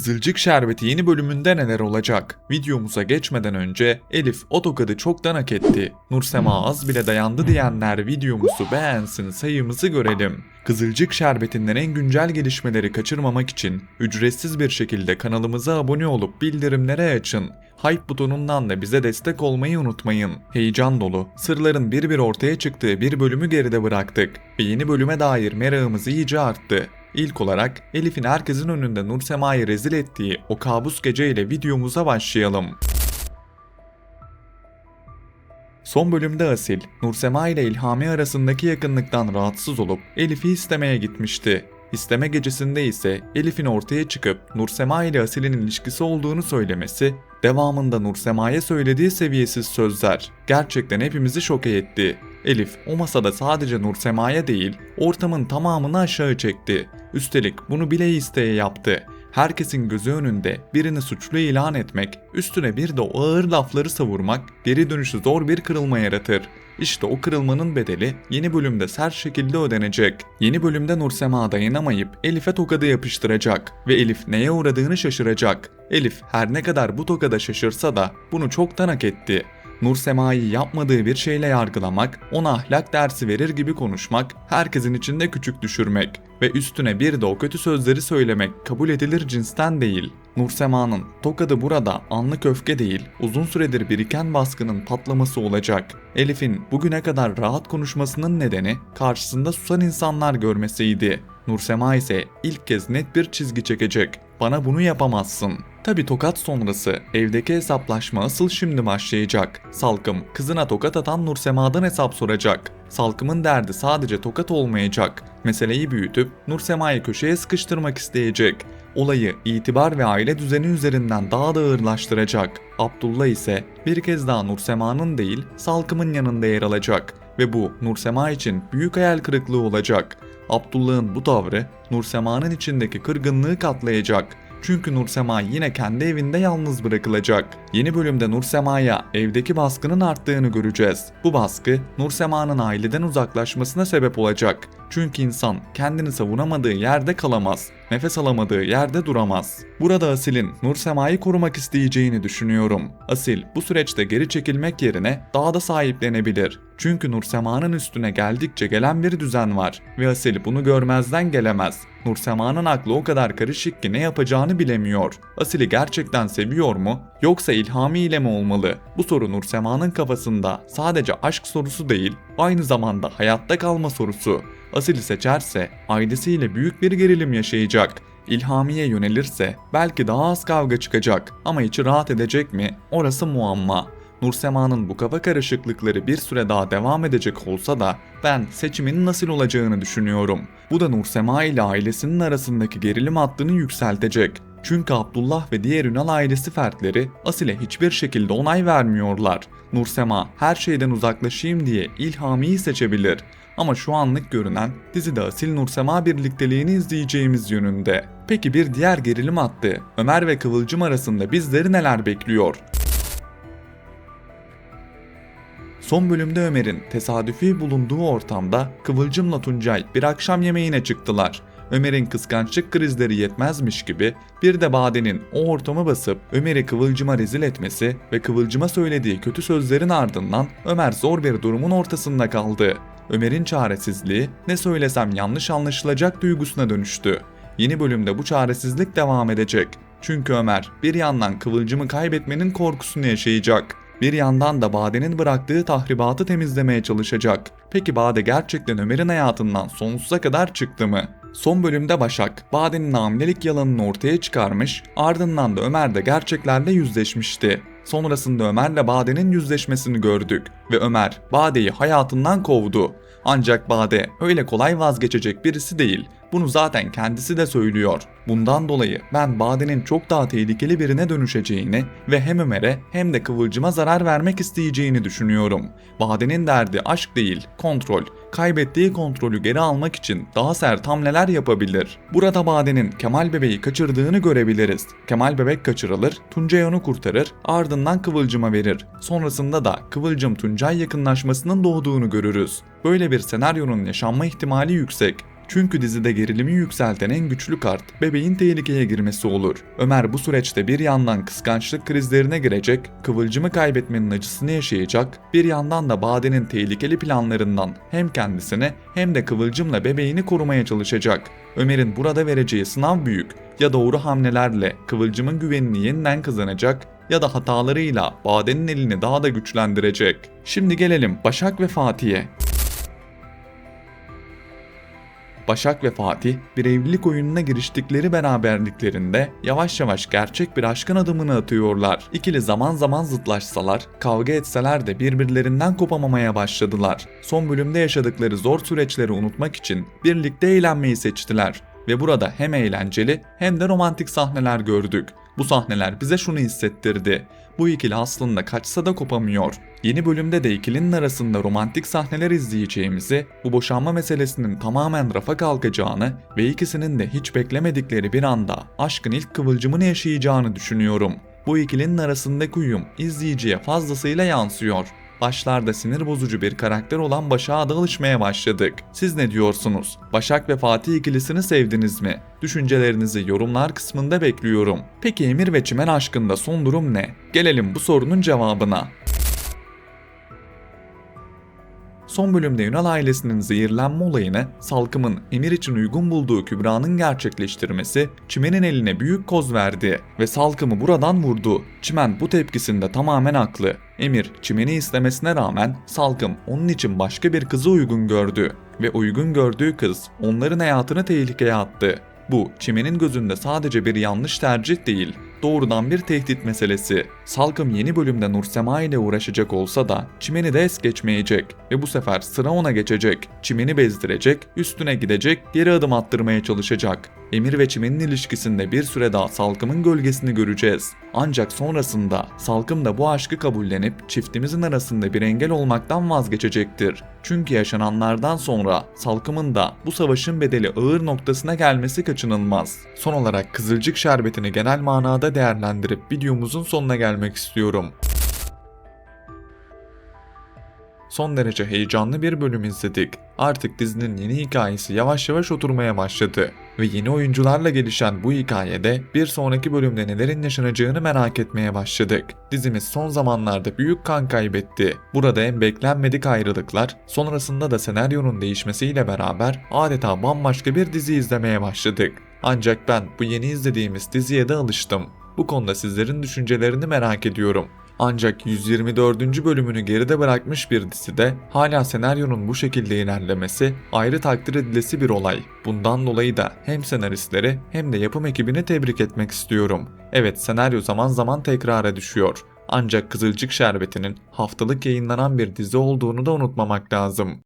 Kızılcık Şerbeti yeni bölümünde neler olacak? Videomuza geçmeden önce Elif o tokadı çoktan hak etti. Nursema az bile dayandı diyenler videomuzu beğensin, sayımızı görelim. Kızılcık Şerbeti'nden en güncel gelişmeleri kaçırmamak için ücretsiz bir şekilde kanalımıza abone olup bildirimleri açın. Hype butonundan da bize destek olmayı unutmayın. Heyecan dolu, sırların bir bir ortaya çıktığı bir bölümü geride bıraktık ve yeni bölüme dair merakımız iyice arttı. İlk olarak Elif'in herkesin önünde Nursema'yı rezil ettiği o kabus geceyle videomuza başlayalım. Son bölümde Asil, Nursema ile İlhami arasındaki yakınlıktan rahatsız olup Elif'i istemeye gitmişti. İsteme gecesinde ise Elif'in ortaya çıkıp Nursema ile Asil'in ilişkisi olduğunu söylemesi, devamında Nursema'ya söylediği seviyesiz sözler gerçekten hepimizi şoke etti. Elif o masada sadece Nursema'ya değil, ortamın tamamını aşağı çekti. Üstelik bunu bile isteye yaptı. Herkesin gözü önünde birini suçlu ilan etmek, üstüne bir de o ağır lafları savurmak geri dönüşü zor bir kırılma yaratır. İşte o kırılmanın bedeli yeni bölümde sert şekilde ödenecek. Yeni bölümde Nursema dayanamayıp Elif'e tokadı yapıştıracak ve Elif neye uğradığını şaşıracak. Elif her ne kadar bu tokada şaşırsa da bunu çoktan hak etti. Nursema'yı yapmadığı bir şeyle yargılamak, ona ahlak dersi verir gibi konuşmak, herkesin içinde küçük düşürmek ve üstüne bir de o kötü sözleri söylemek kabul edilir cinsten değil. Nursema'nın tokadı burada anlık öfke değil, uzun süredir biriken baskının patlaması olacak. Elif'in bugüne kadar rahat konuşmasının nedeni karşısında susan insanlar görmesiydi. Nursema ise ilk kez net bir çizgi çekecek. Bana bunu yapamazsın. Tabi tokat sonrası evdeki hesaplaşma asıl şimdi başlayacak. Salkım kızına tokat atan Nursema'dan hesap soracak. Salkım'ın derdi sadece tokat olmayacak. Meseleyi büyütüp Nursema'yı köşeye sıkıştırmak isteyecek. Olayı itibar ve aile düzeni üzerinden daha da ağırlaştıracak. Abdullah ise bir kez daha Nursema'nın değil Salkım'ın yanında yer alacak. Ve bu Nursema için büyük hayal kırıklığı olacak. Abdullah'ın bu tavrı Nursema'nın içindeki kırgınlığı katlayacak. Çünkü Nursema yine kendi evinde yalnız bırakılacak. Yeni bölümde Nursema'ya evdeki baskının arttığını göreceğiz. Bu baskı Nursema'nın aileden uzaklaşmasına sebep olacak. Çünkü insan kendini savunamadığı yerde kalamaz, nefes alamadığı yerde duramaz. Burada Asil'in Nursema'yı korumak isteyeceğini düşünüyorum. Asil bu süreçte geri çekilmek yerine daha da sahiplenebilir. Çünkü Nursema'nın üstüne geldikçe gelen bir düzen var ve Asil bunu görmezden gelemez. Nursema'nın aklı o kadar karışık ki ne yapacağını bilemiyor. Asil'i gerçekten seviyor mu? Yoksa İlhami ile mi olmalı? Bu soru Nursema'nın kafasında sadece aşk sorusu değil, aynı zamanda hayatta kalma sorusu. Asil'i seçerse ailesiyle büyük bir gerilim yaşayacak. İlhami'ye yönelirse belki daha az kavga çıkacak ama içi rahat edecek mi? Orası muamma. Nursema'nın bu kafa karışıklıkları bir süre daha devam edecek olsa da ben seçimin nasıl olacağını düşünüyorum. Bu da Nursema ile ailesinin arasındaki gerilim hattını yükseltecek. Çünkü Abdullah ve diğer Ünal ailesi fertleri Asil'e hiçbir şekilde onay vermiyorlar. Nursema her şeyden uzaklaşayım diye İlhami'yi seçebilir. Ama şu anlık görünen dizide Asil Nursema birlikteliğini izleyeceğimiz yönünde. Peki bir diğer gerilim hattı Ömer ve Kıvılcım arasında bizleri neler bekliyor? Son bölümde Ömer'in tesadüfi bulunduğu ortamda Kıvılcım'la Tuncay bir akşam yemeğine çıktılar. Ömer'in kıskançlık krizleri yetmezmiş gibi bir de Bade'nin o ortamı basıp Ömer'i Kıvılcım'a rezil etmesi ve Kıvılcım'a söylediği kötü sözlerin ardından Ömer zor bir durumun ortasında kaldı. Ömer'in çaresizliği ne söylesem yanlış anlaşılacak duygusuna dönüştü. Yeni bölümde bu çaresizlik devam edecek. Çünkü Ömer bir yandan Kıvılcım'ı kaybetmenin korkusunu yaşayacak. Bir yandan da Bade'nin bıraktığı tahribatı temizlemeye çalışacak. Peki Bade gerçekten Ömer'in hayatından sonsuza kadar çıktı mı? Son bölümde Başak, Bade'nin hamilelik yalanını ortaya çıkarmış, ardından da Ömer de gerçeklerle yüzleşmişti. Sonrasında Ömer'le Bade'nin yüzleşmesini gördük ve Ömer Bade'yi hayatından kovdu. Ancak Bade öyle kolay vazgeçecek birisi değil. Bunu zaten kendisi de söylüyor. Bundan dolayı ben Bade'nin çok daha tehlikeli birine dönüşeceğini ve hem Ömer'e hem de Kıvılcım'a zarar vermek isteyeceğini düşünüyorum. Bade'nin derdi aşk değil, kontrol. Kaybettiği kontrolü geri almak için daha sert hamleler yapabilir. Burada Bade'nin Kemal bebeği kaçırdığını görebiliriz. Kemal bebek kaçırılır, Tuncay onu kurtarır, ardından Kıvılcım'a verir. Sonrasında da Kıvılcım Tuncay yakınlaşmasının doğduğunu görürüz. Böyle bir senaryonun yaşanma ihtimali yüksek. Çünkü dizide gerilimi yükselten en güçlü kart bebeğin tehlikeye girmesi olur. Ömer bu süreçte bir yandan kıskançlık krizlerine girecek, Kıvılcım'ı kaybetmenin acısını yaşayacak, bir yandan da Bade'nin tehlikeli planlarından hem kendisini hem de Kıvılcım'la bebeğini korumaya çalışacak. Ömer'in burada vereceği sınav büyük. Ya doğru hamlelerle Kıvılcım'ın güvenini yeniden kazanacak ya da hatalarıyla Bade'nin elini daha da güçlendirecek. Şimdi gelelim Başak ve Fatih'e. Başak ve Fatih bir evlilik oyununa giriştikleri beraberliklerinde yavaş yavaş gerçek bir aşkın adımını atıyorlar. İkili zaman zaman zıtlaşsalar, kavga etseler de birbirlerinden kopamamaya başladılar. Son bölümde yaşadıkları zor süreçleri unutmak için birlikte eğlenmeyi seçtiler. Ve burada hem eğlenceli hem de romantik sahneler gördük. Bu sahneler bize şunu hissettirdi: bu ikili aslında kaçsa da kopamıyor. Yeni bölümde de ikilinin arasında romantik sahneler izleyeceğimizi, bu boşanma meselesinin tamamen rafa kalkacağını ve ikisinin de hiç beklemedikleri bir anda aşkın ilk kıvılcımını yaşayacağını düşünüyorum. Bu ikilinin arasındaki uyum izleyiciye fazlasıyla yansıyor. Başlarda sinir bozucu bir karakter olan Başak'a da alışmaya başladık. Siz ne diyorsunuz? Başak ve Fatih ikilisini sevdiniz mi? Düşüncelerinizi yorumlar kısmında bekliyorum. Peki Emir ve Çimen aşkında son durum ne? Gelelim bu sorunun cevabına. Son bölümde Ünal ailesinin zehirlenme olayını Salkım'ın Emir için uygun bulduğu Kübra'nın gerçekleştirmesi Çimen'in eline büyük koz verdi ve Salkım'ı buradan vurdu. Çimen bu tepkisinde tamamen haklı. Emir Çimen'i istemesine rağmen Salkım onun için başka bir kızı uygun gördü ve uygun gördüğü kız onların hayatını tehlikeye attı. Bu Çimen'in gözünde sadece bir yanlış tercih değil, doğrudan bir tehdit meselesi. Salkım yeni bölümde Nursema ile uğraşacak olsa da Çimen'i de es geçmeyecek ve bu sefer sıra ona geçecek. Çimen'i bezdirecek, üstüne gidecek, geri adım attırmaya çalışacak. Emir ve Çimen'in ilişkisinde bir süre daha Salkım'ın gölgesini göreceğiz. Ancak sonrasında Salkım da bu aşkı kabullenip çiftimizin arasında bir engel olmaktan vazgeçecektir. Çünkü yaşananlardan sonra Salkım'ın da bu savaşın bedeli ağır noktasına gelmesi kaçınılmaz. Son olarak Kızılcık Şerbeti'ni genel manada değerlendirip videomuzun sonuna gelmek istiyorum. Son derece heyecanlı bir bölüm izledik. Artık dizinin yeni hikayesi yavaş yavaş oturmaya başladı. Ve yeni oyuncularla gelişen bu hikayede bir sonraki bölümde nelerin yaşanacağını merak etmeye başladık. Dizimiz son zamanlarda büyük kan kaybetti. Burada en beklenmedik ayrılıklar, sonrasında da senaryonun değişmesiyle beraber adeta bambaşka bir dizi izlemeye başladık. Ancak ben bu yeni izlediğimiz diziye de alıştım. Bu konuda sizlerin düşüncelerini merak ediyorum. Ancak 124. bölümünü geride bırakmış bir dizide hala senaryonun bu şekilde ilerlemesi ayrı takdir edilesi bir olay. Bundan dolayı da hem senaristleri hem de yapım ekibini tebrik etmek istiyorum. Evet, senaryo zaman zaman tekrara düşüyor. Ancak Kızılcık Şerbeti'nin haftalık yayınlanan bir dizi olduğunu da unutmamak lazım.